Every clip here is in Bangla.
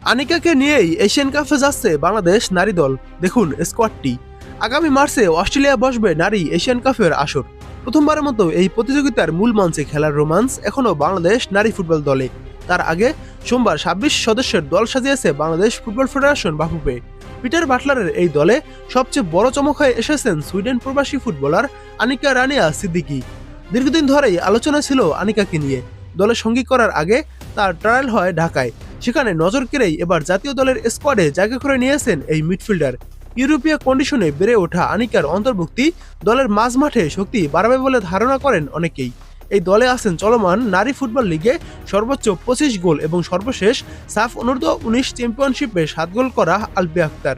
আনিকাকে নিয়েই এশিয়ান কাপে যাচ্ছে বাংলাদেশ নারী দল। দেখুন স্কোয়াডটি। আগামী মার্চে অস্ট্রেলিয়া বসবে নারী এশিয়ান কাপের আসর। প্রথমবারের মতো এই প্রতিযোগিতার মূল মঞ্চে খেলার রোমান্স এখনও বাংলাদেশ নারী ফুটবল দলে। তার আগে সোমবার ২৬ সদস্যের দল সাজিয়েছে Bangladesh football federation Bafufe. Peter বাটলারের এই দলে সবচেয়ে বড় চমক হয়ে এসেছেন সুইডেন প্রবাসী ফুটবলার আনিকা রানিয়া সিদ্দিকি। দীর্ঘদিন ধরেই আলোচনা ছিল আনিকাকে নিয়ে। দলে সঙ্গী করার আগে তার ট্রায়াল হয় ঢাকায়। সেখানে নজর কেড়েই এবার জাতীয় দলের স্কোয়াডে জায়গা করে নিয়েছেন এই মিডফিল্ডার। ইউরোপীয় কন্ডিশনে বেড়ে ওঠা আনিকার অন্তর্ভুক্তি দলের মাঝমাঠে শক্তি বাড়াবে বলে ধারণা করেন অনেকেই। এই দলে আছেন চলমান নারী ফুটবল লিগে সর্বোচ্চ ২৫ গোল এবং সর্বশেষ সাফ অনূর্ধ্ব-১৯ চ্যাম্পিয়নশিপে ৭ গোল করা আলপি আক্তার।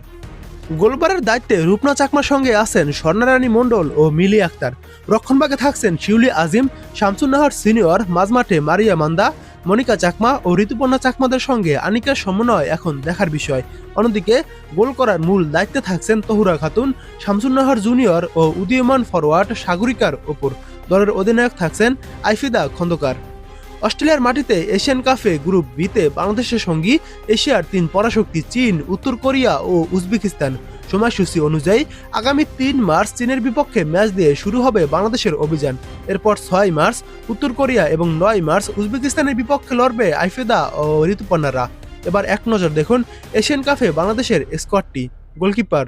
গোলবারের দায়িত্বে রূপনা চাকমার সঙ্গে আছেন স্বর্ণারানী মণ্ডল ও মিলি আক্তার। রক্ষণভাগে থাকছেন শিউলি আজিম, শামসুন্নাহার সিনিয়র, মাঝমাঠে মারিয়া মান্দা, মনিকা চাকমা ও ঋতুপর্ণা চাকমাদের সঙ্গে আনিকার সমন্বয় এখন দেখার বিষয়। অন্যদিকে গোল করার মূল দায়িত্বে থাকছেন তহুরা খাতুন, শামসুন্নাহার জুনিয়র ও উদীয়মান ফরওয়ার্ড সাগরিকার ওপর। দলের অধিনায়ক থাকছেন আইফিদা খন্দকার। অস্ট্রেলিয়ার মাটিতে এশিয়ান কাপে গ্রুপ বিতে বাংলাদেশের সঙ্গী এশিয়ার ৩ পরাশক্তি চীন, উত্তর কোরিয়া ও উজবেকিস্তান। সময়সূচি অনুযায়ী আগামী ৩ মার্চ চীনের বিপক্ষে ম্যাচ দিয়ে শুরু হবে বাংলাদেশের অভিযান। এরপর ৬ মার্চ উত্তর কোরিয়া এবং ৯ মার্চ উজবেকিস্তানের বিপক্ষে লড়বে আইফেদা ও ঋতুপর্ণারা। এবার এক নজর দেখুন এশিয়ান কাপে বাংলাদেশের স্কোয়াডটি। গোলকিপার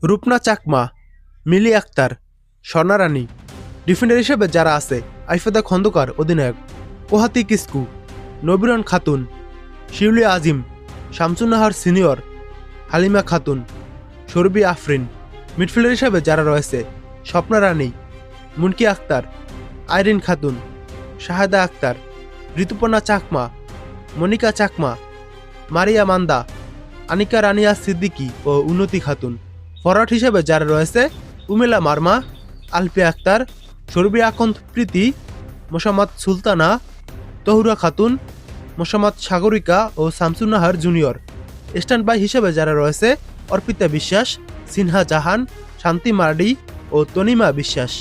রূপনা চাকমা, মিলি আক্তার, স্বর্ণারানী। ডিফেন্ডার হিসেবে যারা আছে: আইফেদা খন্দকার অধিনায়ক, কোহাতি কিস্কু, নবিরন খাতুন, শিউলি আজিম, শামসুন্নাহার সিনিয়র, হালিমা খাতুন, শরবি আফরিন। মিডফিল্ডার হিসেবে যারা রয়েছে: স্বপ্না রানী, মুনকি আক্তার, আইরিন খাতুন, শাহেদা আক্তার, ঋতুপর্ণা চাকমা, মনিকা চাকমা, মারিয়া মান্দা, আনিকা রানিয়া সিদ্দিকি ও উন্নতি খাতুন। ফরওয়ার্ড হিসেবে যারা রয়েছে: উমেলা মার্মা, আলপি আক্তার, শরবি আকন্দ প্রীতি, মোসাম্মদ সুলতানা, তহুরা খাতুন, মোসাম্মদ সাগরিকা ও শামসুন্নাহার জুনিয়র। স্ট্যান্ড বাই হিসেবে যারা রয়েছে: অর্পিতা বিশ্বাস, সিনহা জাহান, শান্তি মার্ডি ও তনিমা বিশ্বাস।